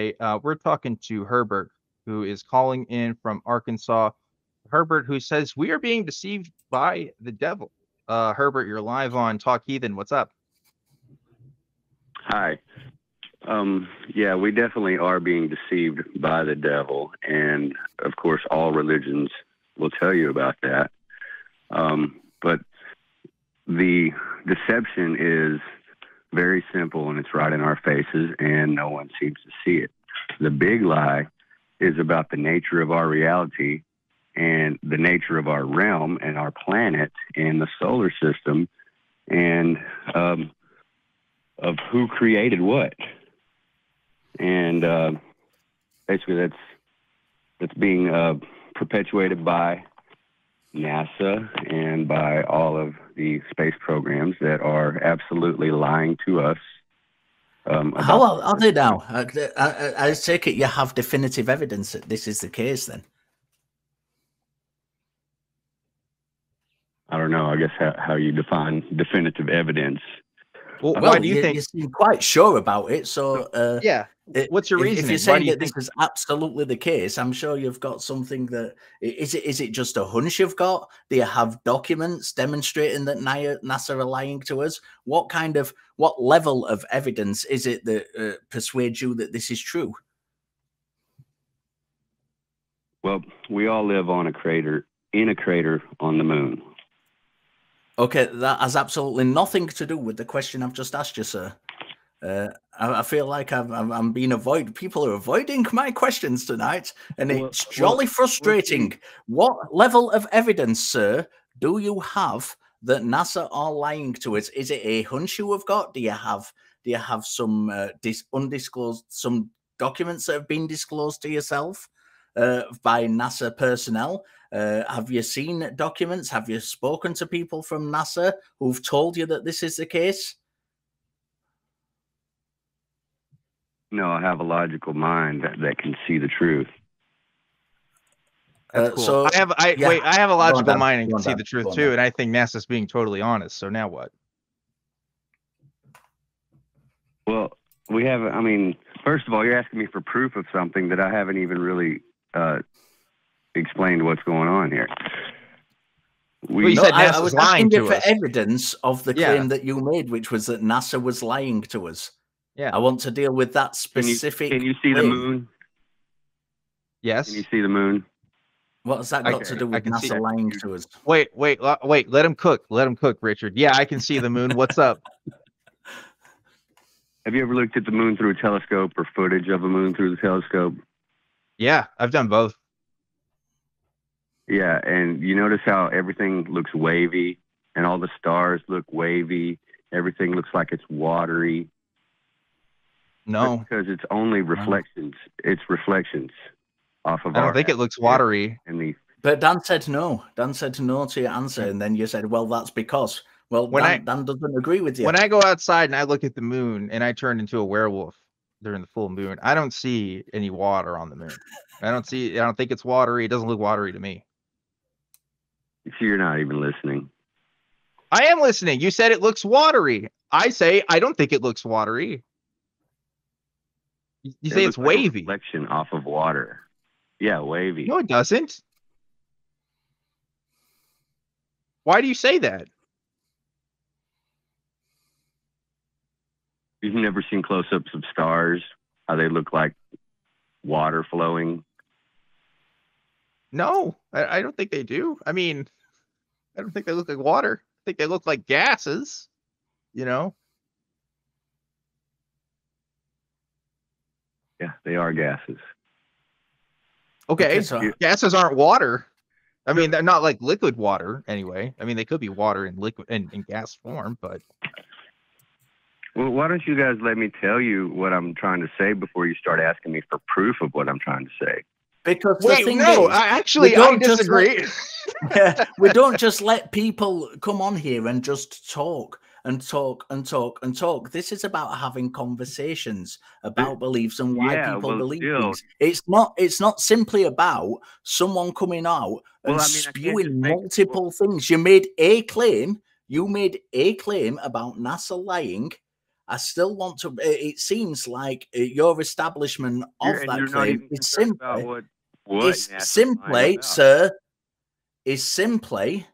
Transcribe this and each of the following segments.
today. We're talking to Herbert, who is calling in from Arkansas. Herbert, who says we are being deceived by the devil. Herbert, you're live on Talk Heathen. What's up? Hi. Yeah, we definitely are being deceived by the devil. And of course, all religions will tell you about that. But the deception is very simple, and it's right in our faces, and no one seems to see it. The big lie is about the nature of our reality and the nature of our realm and our planet and the solar system, and of who created what. And basically that's being perpetuated by NASA and by all of the space programs that are absolutely lying to us. How are they now? I take it you have definitive evidence that this is the case then? I don't know. I guess how you define definitive evidence. Well, why do you think? You seem quite sure about it. So yeah. What's your reasoning? If you're saying that this is absolutely the case, I'm sure you've got something that is it just a hunch you've got? Do you have documents demonstrating that NASA are lying to us? What level of evidence is it that persuades you that this is true? Well, we all live on a crater, in a crater on the moon. Okay, that has absolutely nothing to do with the question I've just asked you, sir. I feel like I'm being avoided. People are avoiding my questions tonight, and it's jolly frustrating. What level of evidence, sir, do you have that NASA are lying to us? Is it a hunch you have got? Do you have some undisclosed, some documents that have been disclosed to yourself by NASA personnel? Have you seen documents? Have you spoken to people from NASA who've told you that this is the case? No, I have a logical mind that can see the truth. That's cool. So I have a logical mind and can see the truth too, and I think NASA's being totally honest. So now what? Well, we have. I mean, first of all, you're asking me for proof of something that I haven't even really explained what's going on here. You said I NASA's was lying asking to you for us. evidence of the claim that you made, which was that NASA was lying to us. Yeah, I want to deal with that specific. Can you see the moon? Yes. Can you see the moon? What has that got to do with NASA lying to us? Wait. Let him cook. Let him cook, Richard. Yeah, I can see the moon. What's up? Have you ever looked at the moon through a telescope or footage of a moon through the telescope? Yeah, I've done both. Yeah, and you notice how everything looks wavy and all the stars look wavy. Everything looks like it's watery. No. That's because it's only reflections. It's reflections off of I don't think it looks watery. But Dan said no. Dan said no to your answer, and then you said, well, that's because. Well, Dan doesn't agree with you. When I go outside and I look at the moon and I turn into a werewolf during the full moon, I don't see any water on the moon. I don't think it's watery. It doesn't look watery to me. So you're not even listening. I am listening. You said it looks watery. I say I don't think it looks watery. You say it's wavy. Like a reflection off of water. Yeah, wavy. No, it doesn't. Why do you say that? You've never seen close-ups of stars, how they look like water flowing? No, I don't think they do. I mean, I don't think they look like water. I think they look like gases, you know? Yeah, they are gases. Okay, so gases aren't water. I mean, they're not like liquid water anyway. I mean, they could be water in liquid in gas form, but. Well, why don't you guys let me tell you what I'm trying to say before you start asking me for proof of what I'm trying to say? Because I disagree. We don't just let people come on here and just talk and talk and talk and talk. This is about having conversations about beliefs and why people believe things. It's not simply about someone coming out and spewing multiple things. You made a claim about NASA lying, I still want to. It seems like your establishment of that claim is simply, sir, is simply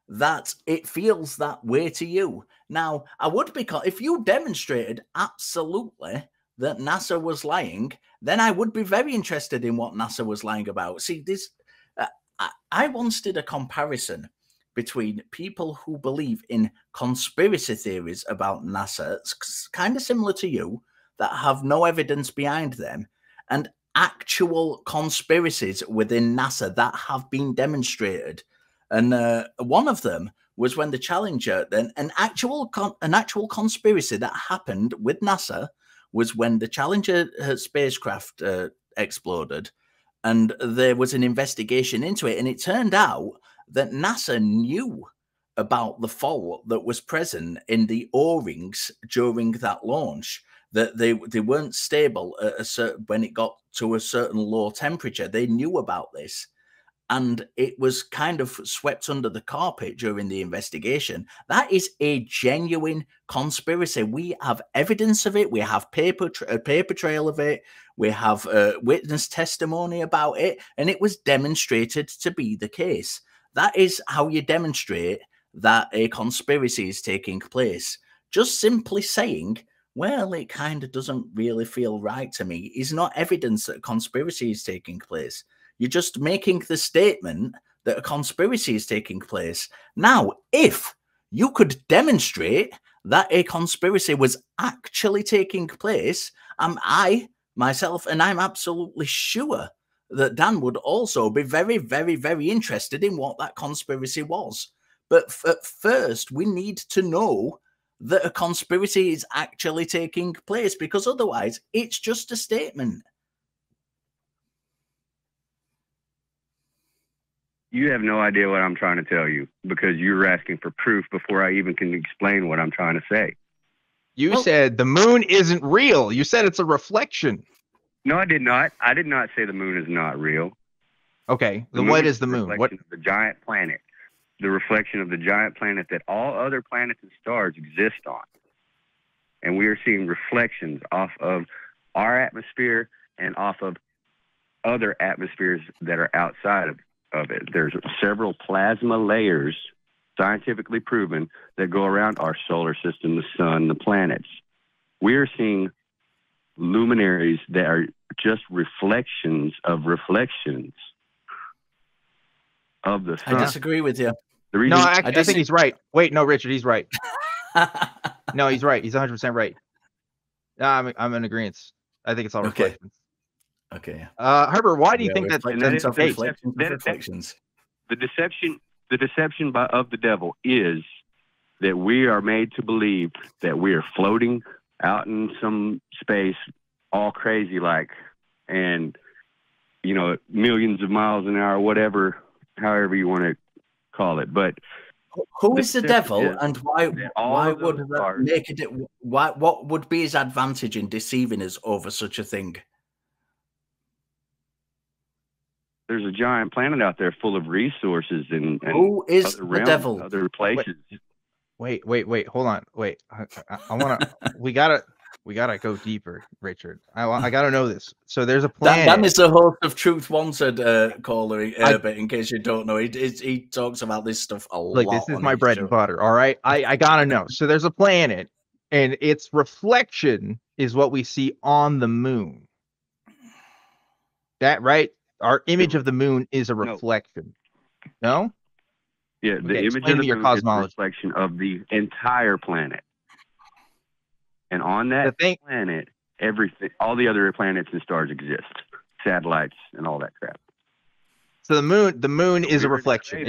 that it feels that way to you. Now, I would be if you demonstrated absolutely that NASA was lying, then I would be very interested in what NASA was lying about. See, this I once did a comparison between people who believe in conspiracy theories about NASA, it's kind of similar to you, that have no evidence behind them, and actual conspiracies within NASA that have been demonstrated. And one of them was when the Challenger, then an actual conspiracy that happened with NASA was when the Challenger spacecraft exploded, and there was an investigation into it, and it turned out that NASA knew about the fault that was present in the O-rings during that launch, that they weren't stable at when it got to a certain low temperature. They knew about this, and it was kind of swept under the carpet during the investigation. That is a genuine conspiracy. We have evidence of it. We have a paper trail of it. We have witness testimony about it, and it was demonstrated to be the case. That is how you demonstrate that a conspiracy is taking place. Just simply saying, well, it kind of doesn't really feel right to me, is not evidence that a conspiracy is taking place. You're just making the statement that a conspiracy is taking place. Now, if you could demonstrate that a conspiracy was actually taking place, I, myself, and I'm absolutely sure that Dan would also be very, very, very interested in what that conspiracy was. But first, we need to know that a conspiracy is actually taking place, because otherwise it's just a statement. You have no idea what I'm trying to tell you, because you're asking for proof before I even can explain what I'm trying to say. You said the moon isn't real. You said it's a reflection. No, I did not. I did not say the moon is not real. Okay, then what is the moon? What? The giant planet. The reflection of the giant planet that all other planets and stars exist on. And we are seeing reflections off of our atmosphere and off of other atmospheres that are outside of it. There's several plasma layers, scientifically proven, that go around our solar system, the sun, the planets. We are seeing luminaries that are just reflections of the sun. I disagree with you. No, I think he's right. Wait, no, Richard, he's right. No, he's right. He's 100% right. No, I'm in agreement. I think it's all reflections. Okay. Herbert, why do you think that is reflections? The deception of the devil is that we are made to believe that we are floating out in some space, all crazy like, and millions of miles an hour, whatever, however you want to call it. But who is the devil, and why would that make it? What would be his advantage in deceiving us over such a thing? There's a giant planet out there full of resources and who is other the realms, devil? Other places. Wait, hold on. Wait, I want to. We gotta go deeper, Richard. I gotta know this. So there's a planet. Dan is the host of Truth Wanted, caller. But in case you don't know, he talks about this stuff a lot. Like, this is my bread and butter. All right, I gotta know. So there's a planet, and its reflection is what we see on the moon. That right? Our image of the moon is a reflection. No? Yeah, the image of the moon is a reflection of the entire planet. And on that planet, everything, all the other planets and stars exist, satellites and all that crap. So the moon is a reflection.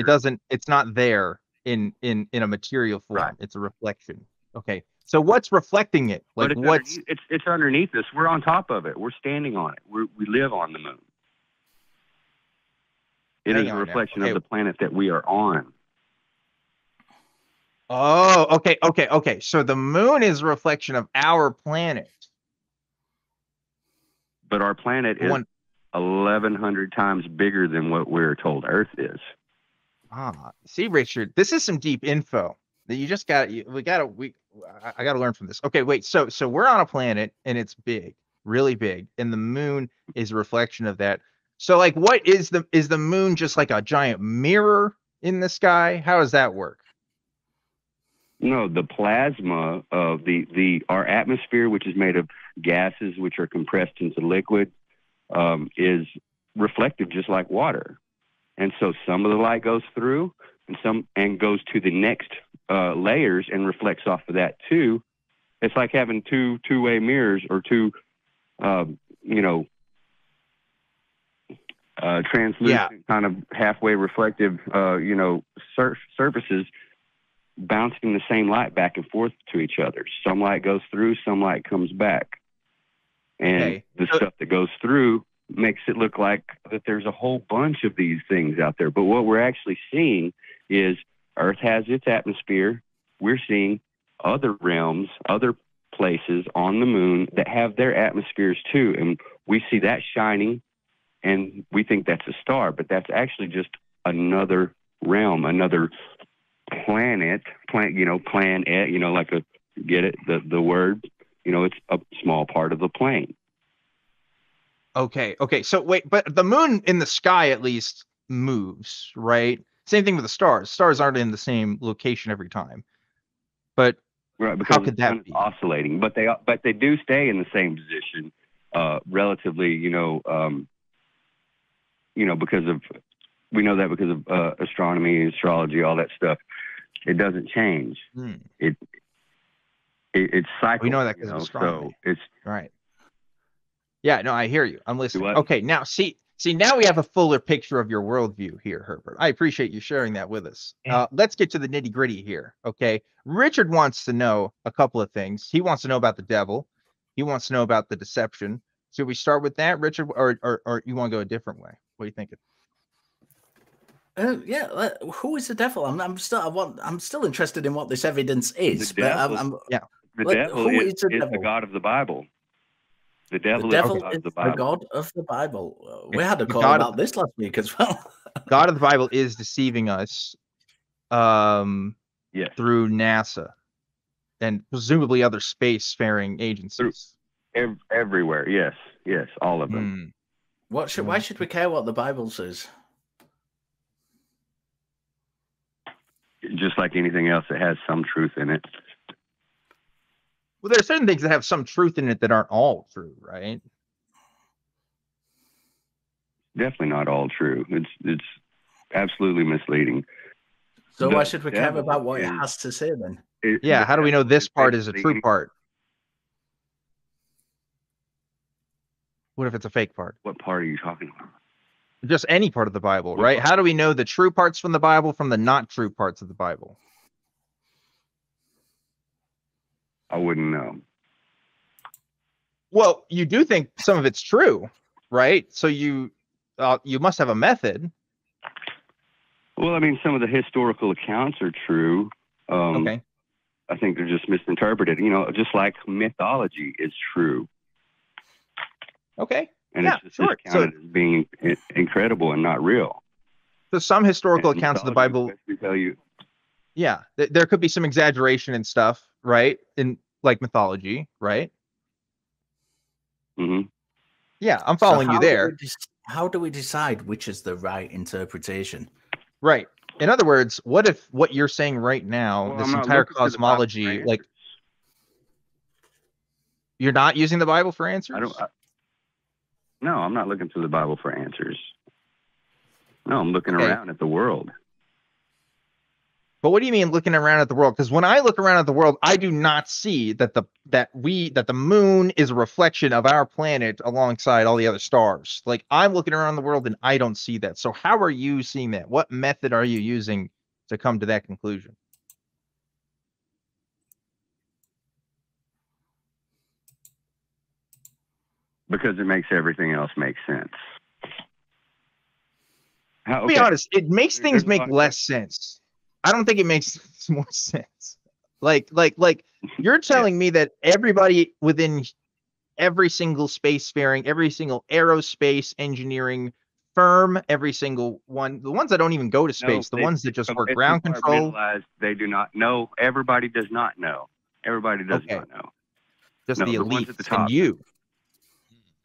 It's not there in a material form. Right. It's a reflection. Okay. So what's reflecting it? Like, but it's underneath us. We're on top of it. We're standing on it. We live on the moon. It is a reflection of the planet that we are on. Oh, okay. So the moon is a reflection of our planet. But our planet is 1,100 times bigger than what we're told Earth is. See, Richard, this is some deep info that you just got. I got to learn from this. Okay, wait. So we're on a planet and it's big, really big, and the moon is a reflection of that. So like, what is the moon just like a giant mirror in the sky? How does that work? No, the plasma of our atmosphere, which is made of gases which are compressed into liquid, is reflective just like water. And so some of the light goes through and goes to the next layers and reflects off of that too. It's like having two-way mirrors or two, translucent kind of halfway reflective, surfaces bouncing the same light back and forth to each other. Some light goes through, some light comes back. And the stuff that goes through makes it look like that there's a whole bunch of these things out there. But what we're actually seeing is Earth has its atmosphere. We're seeing other realms, other places on the moon that have their atmospheres too. And we see that shining and we think that's a star, but that's actually just another realm, another planet, like get it, the word, it's a small part of the plane. Okay. So wait, but the moon in the sky at least moves, right? Same thing with the stars. Stars aren't in the same location every time. But right, because how could that be oscillating? But they do stay in the same position, relatively. Because of astronomy, astrology, all that stuff. It doesn't change. It's cycles. We know that because of astronomy. So it's right. Yeah, no, I hear you. I'm listening. Okay, now see, now we have a fuller picture of your worldview here, Herbert. I appreciate you sharing that with us. Let's get to the nitty gritty here. Okay, Richard wants to know a couple of things. He wants to know about the devil. He wants to know about the deception. Should we start with that, Richard, or you want to go a different way? What are you thinking? Who is the devil? I'm still interested in what this evidence is. The devil is the God of the Bible. The devil is the God of the Bible. We had a call about this last week as well. God of the Bible is deceiving us through NASA and presumably other spacefaring agencies. Everywhere, yes, all of them. Why should we care what the Bible says? Just like anything else, it has some truth in it. Well, there are certain things that have some truth in it that aren't all true, right? Definitely not all true. It's absolutely misleading. So why should we care about what it has to say then? How do we know this part is a true part? What if it's a fake part? What part are you talking about? Just any part of the Bible, right? How do we know the true parts from the Bible from the not true parts of the Bible? I wouldn't know. Well, you do think some of it's true, right? So you must have a method. Well, I mean, some of the historical accounts are true. Okay. I think they're just misinterpreted. Just like mythology is true. Okay. And it's just discounted as being incredible and not real. So some historical accounts of the Bible tell you. Yeah, there could be some exaggeration and stuff, right? In like mythology, right? Mm-hmm. Yeah, I'm following you there. How do we decide which is the right interpretation? Right. In other words, what if what you're saying right now, this entire cosmology, like you're not using the Bible for answers? No, I'm not looking to the Bible for answers. No, I'm looking around at the world. But what do you mean looking around at the world? Because when I look around at the world, I do not see that the moon is a reflection of our planet alongside all the other stars. Like I'm looking around the world and I don't see that. So how are you seeing that? What method are you using to come to that conclusion? Because it makes everything else make sense. To be honest, it makes things make less sense. I don't think it makes more sense. Like you're telling me that everybody within every single spacefaring, every single aerospace engineering firm, every single one, the ones that don't even go to space, the ones that just work ground control. They do not know. Everybody does not know. Everybody does not know. Just No, the the ones elites at the and top. you.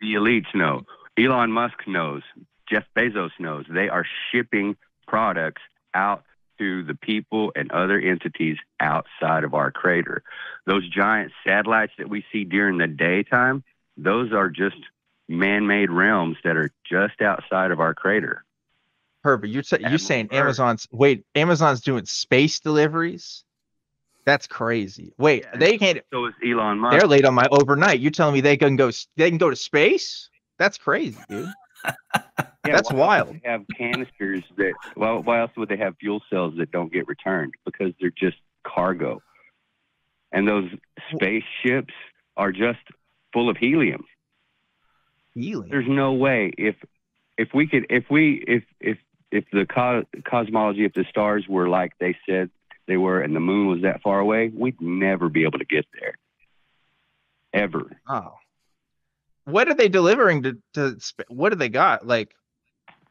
The elites know. Elon Musk knows. Jeff Bezos knows. They are shipping products out to the people and other entities outside of our crater. Those giant satellites that we see during the daytime, those are just man-made realms that are just outside of our crater. Herbert, you're saying Amazon's doing space deliveries? That's crazy. Wait, they can't. So is Elon Musk. They're late on my overnight. You're telling me they can go to space? That's crazy, dude. That's wild. They have canisters that. Well, why else would they have fuel cells that don't get returned? Because they're just cargo. And those spaceships are just full of helium. Helium. There's no way if the cosmology, if the stars were like they said they were, and the moon was that far away, we'd never be able to get there. Ever. Oh. What are they delivering to what do they got? Like,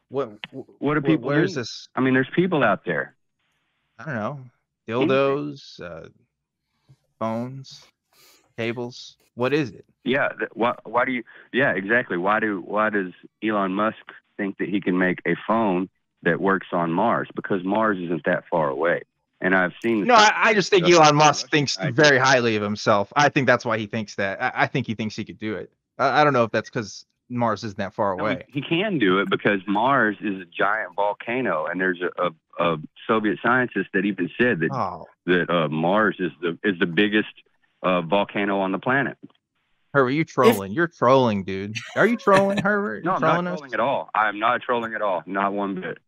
what are people where's doing? this? I mean, there's people out there. I don't know. Dildos, phones, cables. What is it? Yeah. Why do you? Yeah, exactly. Why does Elon Musk think that he can make a phone that works on Mars? Because Mars isn't that far away. And I've seen. No, I just think Elon Musk thinks very highly of himself. I think that's why he thinks that. I think he thinks he could do it. I don't know if that's because Mars isn't that far away. He can do it because Mars is a giant volcano, and there's a Soviet scientist that even said that Mars is the biggest volcano on the planet. Herbert, you trolling? You're trolling, dude. Are you trolling, Herbert? No, I'm not trolling at all. I'm not trolling at all. Not one bit.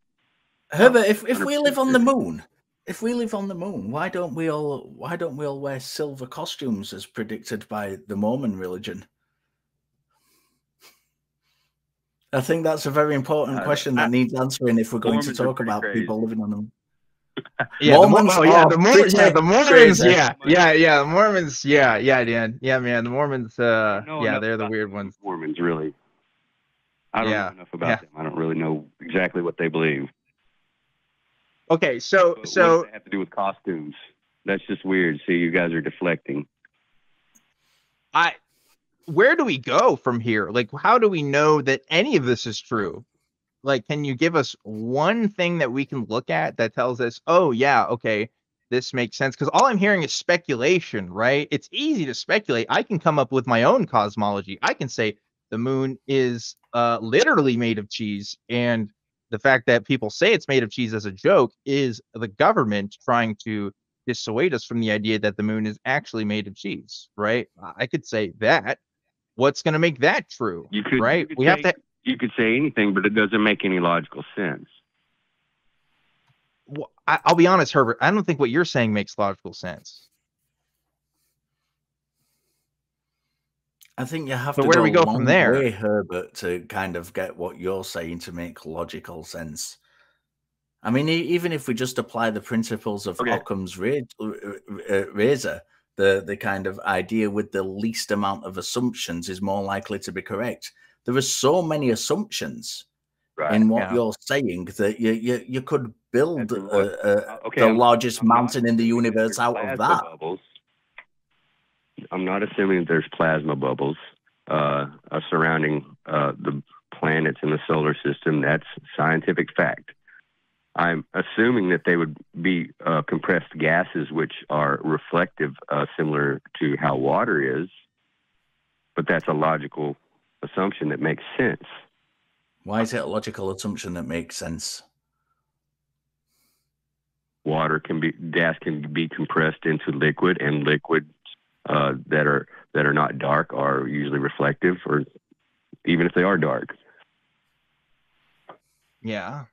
Herbert, if we live on the moon. If we live on the moon, why don't we all wear silver costumes as predicted by the Mormon religion? I think that's a very important question that needs answering if we're going to talk about people living on the moon. Yeah, the Mormons, the Mormons, the Mormons, Dan. Yeah, man, the Mormons, they're the weird ones. Mormons, really. I don't know enough about them. I don't really know exactly what they believe. Okay, so what does that have to do with costumes? That's just weird. See, you guys are deflecting. Where do we go from here? Like, how do we know that any of this is true? Like, can you give us one thing that we can look at that tells us, oh yeah, okay, this makes sense? Because all I'm hearing is speculation, right? It's easy to speculate. I can come up with my own cosmology. I can say the moon is literally made of cheese, and the fact that people say it's made of cheese as a joke is the government trying to dissuade us from the idea that the moon is actually made of cheese, right? I could say that. What's going to make that true? Right? You could say anything, but it doesn't make any logical sense. Well, I'll be honest, Herbert. I don't think what you're saying makes logical sense. I think you have to. Where do we go from there, way, Herbert, to kind of get what you're saying to make logical sense? I mean, even if we just apply the principles of Occam's razor, the kind of idea with the least amount of assumptions is more likely to be correct. There are so many assumptions in what you're saying that you could build the largest mountain in the universe out of that. Bubbles. I'm not assuming that there's plasma bubbles surrounding the planets in the solar system. That's scientific fact. I'm assuming that they would be compressed gases, which are reflective, similar to how water is. But that's a logical assumption that makes sense. Why is it a logical assumption that makes sense? Gas can be compressed into liquid, and liquids that are not dark are usually reflective, or even if they are dark. Yeah.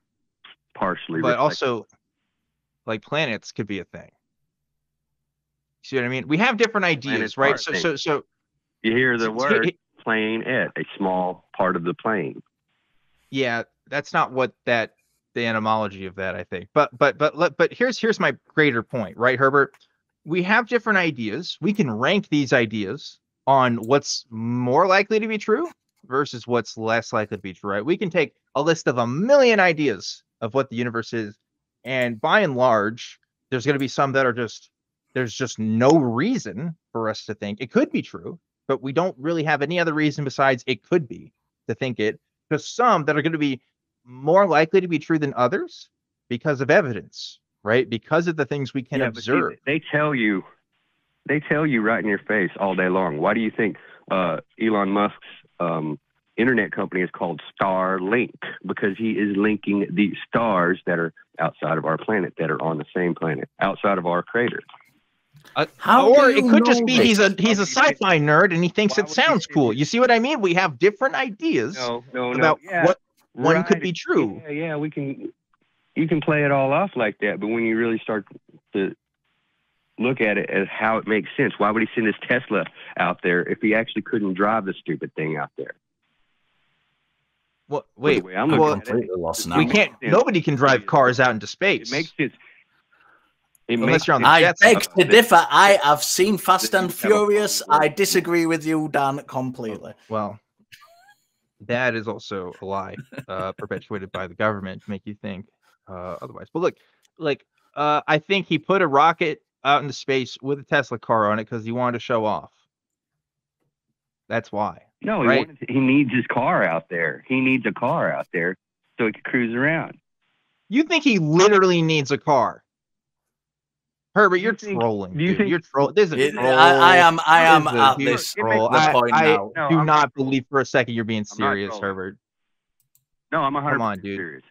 Partially, but also, like, planets could be a thing. See what I mean? We have different ideas, right? So you hear the word planet, a small part of the plane. Yeah, that's not what the etymology of that, I think. But here's my greater point, right, Herbert? We have different ideas. We can rank these ideas on what's more likely to be true versus what's less likely to be true, right? We can take a list of 1 million ideas of what the universe is, and by and large, there's going to be some that are just there's just no reason for us to think it could be true, but we don't really have any other reason besides it could be to think it. Because some that are going to be more likely to be true than others because of evidence, right? Because of the things we can observe. See, they tell you right in your face all day long. Why do you think Elon Musk's internet company is called Starlink? Because he is linking the stars that are outside of our planet, that are on the same planet, outside of our crater. Or it could just be he's a sci-fi nerd and he thinks it sounds cool. You see what I mean? We have different ideas about what one could be true. Yeah, you can play it all off like that, but when you really start to look at it as how it makes sense, why would he send his Tesla out there if he actually couldn't drive the stupid thing out there? Well, wait, I'm completely lost now. We can't. Nobody can drive cars out into space. It makes sense. Unless you're on the I jet beg set. to differ. I have seen Fast and Furious. I disagree with you, Dan, completely. Well, that is also a lie perpetuated by the government to make you think otherwise. But look, I think he put a rocket out into space with a Tesla car on it because he wanted to show off. That's why. No, right? He needs his car out there. He needs a car out there so he can cruise around. You think he literally needs a car? Herbert, you're trolling. You're trolling. This is a troll. I am at this troll. point I now. do not believe for a second you're being serious, Herbert. No, I'm 100% Come on, dude. serious.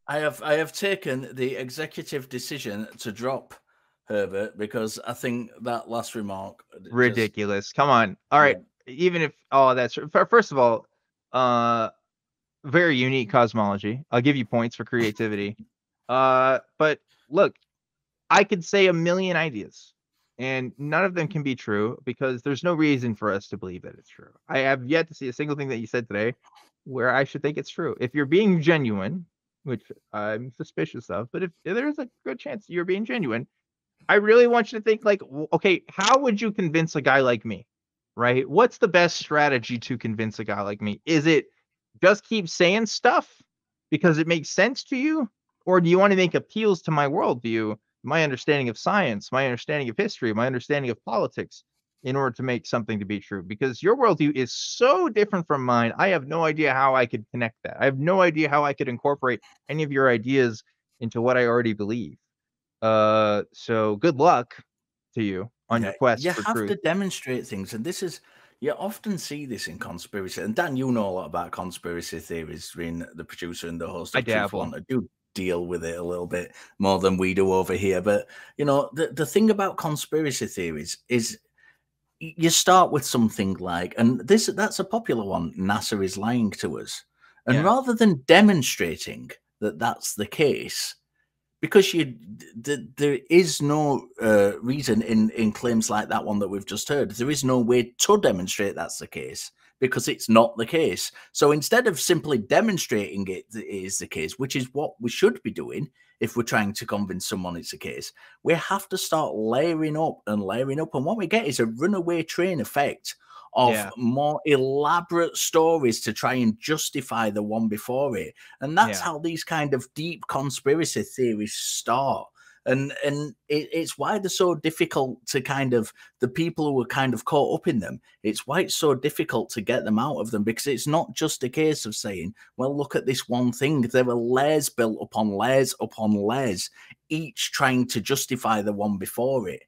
I have taken the executive decision to drop Herbert because I think that last remark ridiculous. Come on. All right. Yeah. Even if that's first of all, very unique cosmology. I'll give you points for creativity. But look, I could say a million ideas and none of them can be true because there's no reason for us to believe that it's true. I have yet to see a single thing that you said today where I should think it's true. If you're being genuine, which I'm suspicious of, but if there's a good chance you're being genuine, I really want you to think like, okay, how would you convince a guy like me, right? What's the best strategy to convince a guy like me? Is it just keep saying stuff because it makes sense to you? Or do you want to make appeals to my worldview, my understanding of science, my understanding of history, my understanding of politics in order to make something to be true? Because your worldview is so different from mine. I have no idea how I could connect that. I have no idea how I could incorporate any of your ideas into what I already believe. So good luck to you on your quest for truth. You have to demonstrate things. And this is, you often see this in conspiracy. And Dan, you know a lot about conspiracy theories, being the producer and the host of Freethought. I do deal with it a little bit more than we do over here. But, you know, the thing about conspiracy theories is you start with something like, and that's a popular one, NASA is lying to us. And rather than demonstrating that that's the case, because there is no reason in claims like that one that we've just heard, there is no way to demonstrate that's the case because it's not the case. So instead of simply demonstrating it is the case, which is what we should be doing if we're trying to convince someone it's the case, we have to start layering up and layering up. And what we get is a runaway train effect of more elaborate stories to try and justify the one before it. And that's how these kind of deep conspiracy theories start. And it's why they're so difficult to kind of, the people who are kind of caught up in them, it's why it's so difficult to get them out of them, because it's not just a case of saying, well, look at this one thing. There are layers built upon layers, each trying to justify the one before it.